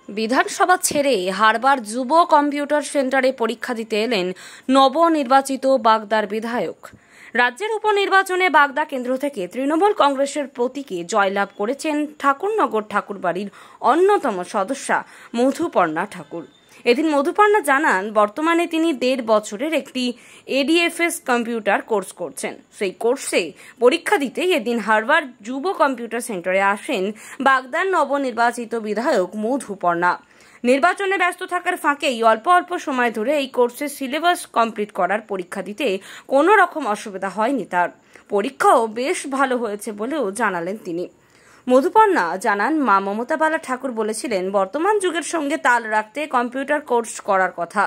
বিধানসভা ছেড়ে হারবার যুব কম্পিউটার সেন্টারে পরীক্ষা দিতে এলেন নবনির্বাচিত বাগদার বিধায়ক। রাজ্যের উপনির্বাচনে বাগদা কেন্দ্র থেকে তৃণমূল কংগ্রেসের প্রতীকে জয়লাভ করেছেন ঠাকুরনগর ঠাকুরবাড়ির অন্যতম সদস্যা মধুপর্ণা ঠাকুর। এদিন মধুপর্ণা জানান, বর্তমানে তিনি 1.5 বছরের একটি এডিএফএস কম্পিউটার কোর্স করছেন। সেই কোর্সে পরীক্ষা দিতে এদিন হারবার যুব কম্পিউটার সেন্টারে আসেন বাগদার নবনির্বাচিত বিধায়ক মধুপর্ণা। নির্বাচনে ব্যস্ত থাকার ফাঁকেই অল্প সময় ধরে এই কোর্সের সিলেবাস কমপ্লিট করার পরীক্ষা দিতে কোনো রকম অসুবিধা হয়নি তার। পরীক্ষাও বেশ ভালো হয়েছে বলেও জানালেন তিনি। মধুপর্ণা জানান, মা মমতা বালা ঠাকুর বলেছিলেন বর্তমান যুগের সঙ্গে তাল রাখতে কম্পিউটার কোর্স করার কথা।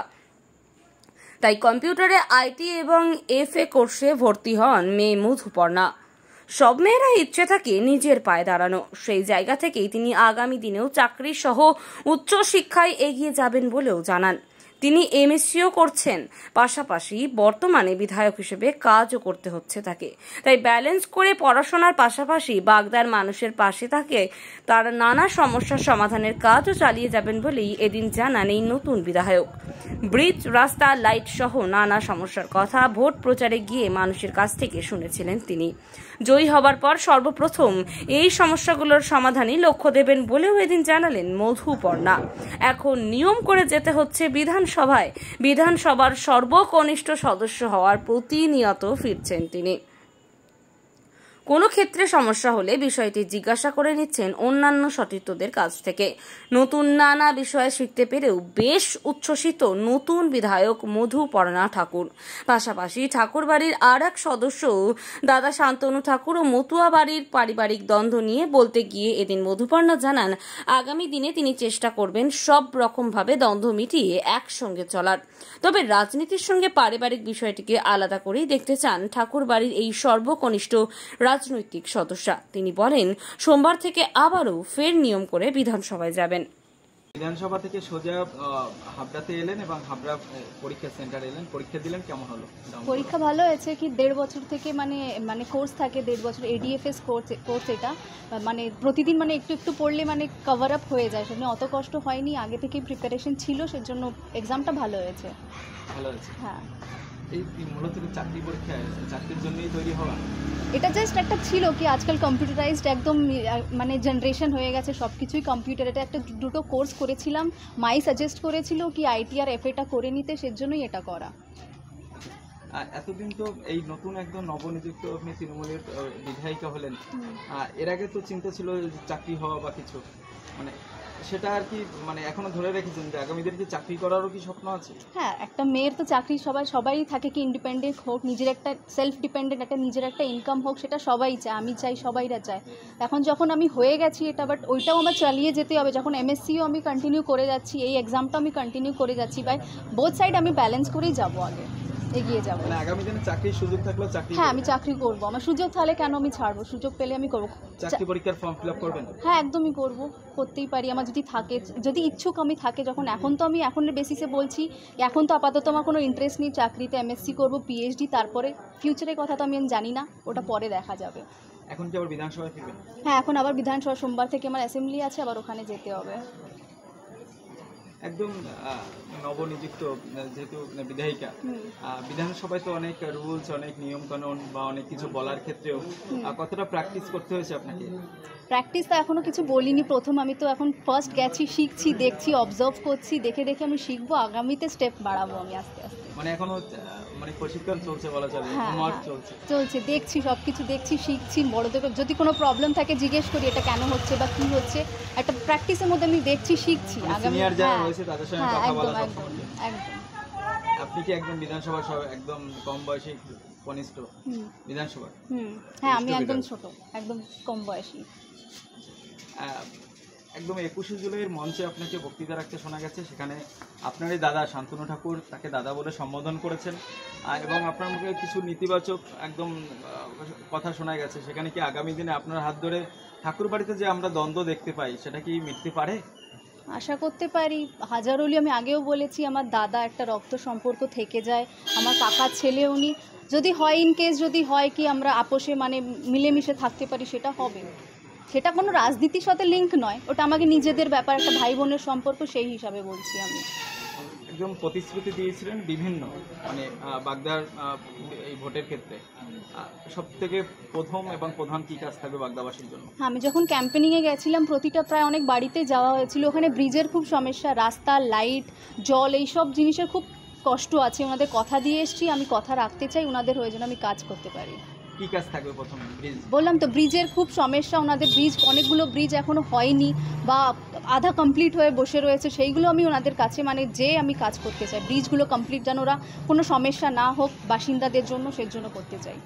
তাই কম্পিউটারে আইটি এবং এফএ কোর্সে ভর্তি হন মেয়ে মধুপর্ণা। সব মেয়েরা ইচ্ছে থাকে নিজের পায়ে দাঁড়ানো, সেই জায়গা থেকেই তিনি আগামী দিনেও চাকরি সহ উচ্চ শিক্ষায় এগিয়ে যাবেন বলেও জানান। তিনি এমএসসিও করছেন, পাশাপাশি বর্তমানে বিধায়ক হিসেবে কাজও করতে হচ্ছে তাকে। তাই ব্যালেন্স করে পড়াশোনার পাশাপাশি বাগদার মানুষের পাশে থাকে তার নানা সমস্যার সমাধানের কাজও চালিয়ে যাবেন বলেই এদিন জানান এই নতুন বিধায়ক। ব্রিজ, রাস্তা, লাইট সহ নানা সমস্যার কথা ভোট প্রচারে গিয়ে মানুষের কাছ থেকে শুনেছিলেন তিনি। জয়ী হবার পর সর্বপ্রথম এই সমস্যাগুলোর সমাধানই লক্ষ্য দেবেন বলেও এদিন জানালেন মধুপর্ণা। এখন নিয়ম করে যেতে হচ্ছে বিধানসভার সর্বকনিষ্ঠ সদস্য হওয়ার প্রতিনিয়ত ফিরছেন তিনি। কোনো ক্ষেত্রে সমস্যা হলে বিষয়টি জিজ্ঞাসা করে নিচ্ছেন অন্যান্য সতীর্থদের কাছ থেকে। নতুন নানা বিষয়ে শিখতে পেরেও বেশ উচ্ছ্বসিত নতুন বিধায়ক মধুপর্ণা ঠাকুর। পাশাপাশি ঠাকুরবাড়ির আর এক সদস্য দাদা শান্তনু ঠাকুর ও মতুয়া বাড়ির পারিবারিক দ্বন্দ্ব নিয়ে বলতে গিয়ে এদিন মধুপর্ণা জানান, আগামী দিনে তিনি চেষ্টা করবেন সব রকমভাবে দ্বন্দ্ব মিটিয়ে একসঙ্গে চলার। তবে রাজনীতির সঙ্গে পারিবারিক বিষয়টিকে আলাদা করেই দেখতে চান ঠাকুরবাড়ির এই সর্বকনিষ্ঠ রাজনৈতিক সদস্যা। তিনি বলেন, সোমবার থেকে আবারও ফের নিয়ম করে বিধানসভায় যাবেন। বিধানসভা থেকে সোজা হাবড়াতে এলেন এবং হাবড়া পরীক্ষা সেন্টারে এলেন, পরীক্ষা দিলেন, কেমন হলো? পরীক্ষা ভালো হয়েছে। কি 1.5 বছর থেকে মানে কোর্স থাকে, 1.5 বছর এডিএফএস কোর্স এটা মানে প্রতিদিন মানে একটু পড়লে মানে কভার আপ হয়ে যায়, সেজন্য অত কষ্ট হয়নি, আগে থেকে প্রিপারেশন ছিল, সেজন্য এক্সামটা ভালো হয়েছে। হ্যাঁ, এই মূলত চাকরি পরীক্ষা, চাকরির জন্যই তৈরি হওয়া এটা জাস্ট একটা ছিল কি আজকাল কম্পিউটারাইজড একদম মানে জেনারেশন হয়ে গেছে, সব কিছুই কম্পিউটার। এটা একটা দুটো কোর্স করেছিলাম, মাই সাজেস্ট করেছিল কি আইটি আর এফএটা করে নিতে, সেজন্যই এটা করা। এতদিন তো এই নতুন একদম নবনিযুক্ত আপনি তৃণমূলের বিধায়িকা হলেন, এর আগে তো চিন্তা ছিল চাকরি হওয়া বা কিছু, মানে সেটা আর কি মানে এখনো ধরে রেখেছেন যে আগামী দিনে কি চাকরি করারও কি স্বপ্ন আছে? হ্যাঁ, একটা মেয়ের তো চাকরি সবাই থাকে কি ইন্ডিপেন্ডেন্ট হোক, নিজের একটা সেলফ ডিপেন্ডেন্ট একটা নিজের একটা ইনকাম হোক, সেটা সবাই চায়, আমি চাই, সবাইরা চায়। এখন যখন আমি হয়ে গেছি এটা, বাট ওইটাও আমার চালিয়ে যেতে হবে। যখন এমএসসিও আমি কন্টিনিউ করে যাচ্ছি, এই এক্সামটাও আমি কন্টিনিউ করে যাচ্ছি, বাই বোথ সাইড আমি ব্যালেন্স করেই যাবো, আগে এগিয়ে যাবো। মানে আগামী দিনে চাকরির সুযোগ থাকলে চাকরি, হ্যাঁ আমি চাকরি করবো, আমার সুযোগ তাহলে কেন আমি ছাড়বো, সুযোগ পেলে আমি করবো। চাকরি পরীক্ষার ফর্ম ফিল আপ করবেন? হ্যাঁ একদমই করবো, করতেই পারি, আমার যদি থাকে, যদি ইচ্ছুক আমি থাকে। যখন এখন তো আমি এখনের বেসিসে বলছি, এখন তো আপাতত আমার কোনো ইন্টারেস্ট নেই চাকরিতে, এমএসসি করবো, পিএইচডি, তারপরে ফিউচারের কথা তো আমি জানি না, ওটা পরে দেখা যাবে। এখন কি আবার বিধানসভায় ফিরবেন? হ্যাঁ, এখন আবার বিধানসভা, সোমবার থেকে আমার অ্যাসেম্বলি আছে, আবার ওখানে যেতে হবে। একদম নবনিযুক্ত যেহেতু বিধায়িকা, বিধানসভায় তো অনেক রুলস, অনেক নিয়ম কানুন বা অনেক কিছু বলার ক্ষেত্রেও কতটা প্র্যাকটিস করতে হয়েছে আপনাকে? প্র্যাকটিস তো এখনও কিছু বলিনি, প্রথম আমি তো এখন ফার্স্ট গেছি, শিখছি, দেখছি, অবজার্ভ করছি, দেখে আমি শিখবো, আগামীতে স্টেপ বাড়াবো আমি আস্তে আস্তে। মানে এখনো মানে প্রশিক্ষণ চলছে বলা চলে? হ্যাঁ চলছে, দেখছি, সব কিছু দেখছি, শিখছি, বড়দের যদি কোনো প্রবলেম থাকে জিজ্ঞেস করি এটা কেন হচ্ছে বা কী হচ্ছে, একটা প্র্যাকটিসের মধ্যে আমি দেখছি, শিখছি। আগামী তাদের সঙ্গে কথা বলা একদম। আপনি কি একদম বিধানসভা একদম কম বয়সী কনিষ্ঠ বিধানসভা? হ্যাঁ আমি একদম ছোট, একদম কম বয়সী। একদম 21শে জুলাইয়ের মঞ্চে আপনাকে বক্তৃতা রাখতে শোনা গেছে, সেখানে আপনারই দাদা শান্তনু ঠাকুর তাকে দাদা বলে সম্বোধন করেছেন এবং আপনার মুখে কিছু নেতিবাচক একদম কথা শোনা গেছে। সেখানে কি আগামী দিনে আপনার হাত ধরে ঠাকুরবাড়িতে যে আমরা দ্বন্দ্ব দেখতে পাই সেটা কি মিটতে পারে? আশা করতে পারি। হাজারলি আমি আগেও বলেছি, আমার দাদা একটা রক্ত সম্পর্ক থেকে যায়, আমার কাকার ছেলে উনি, যদি হয় ইনকেস যদি হয় কি আমরা আপোষে মানে মিলেমিশে থাকতে পারি, সেটা হবে। সেটা কোনো রাজনীতির সাথে লিঙ্ক নয়, ওটা আমাকে নিজেদের ব্যাপার, একটা ভাই বোনের সম্পর্ক, সেই হিসাবে বলছি আমি। একদম প্রতিশ্রুতি দিয়েছিলেন বিভিন্ন, মানে বাগদার এই ভোটের ক্ষেত্রে সব থেকে প্রথম এবং প্রধান কী কাজ থাকবে বাগদাবাসীর জন্য? আমি যখন ক্যাম্পেনিংয়ে গেছিলাম প্রতিটা প্রায় অনেক বাড়িতে যাওয়া হয়েছিল, ওখানে ব্রিজের খুব সমস্যা, রাস্তা, লাইট, জল, এইসব জিনিসের খুব কষ্ট আছে। ওনাদের কথা দিয়ে এসেছি, আমি কথা রাখতে চাই, ওনাদের হয়ে যেন আমি কাজ করতে পারি। কী কাজ থাকবে প্রথম? ব্রিজ বললাম তো, ব্রিজের খুব সমস্যা, ওনাদের ব্রিজ, অনেকগুলো ব্রিজ এখনও হয়নি বা আধা কমপ্লিট হয়ে বসে রয়েছে, সেইগুলো আমি ওনাদের কাছে মানে যে আমি কাজ করতে চাই, ব্রিজগুলো কমপ্লিট যেন, ওরা কোনো সমস্যা না হোক বাসিন্দাদের জন্য, সেজন্য করতে চাই।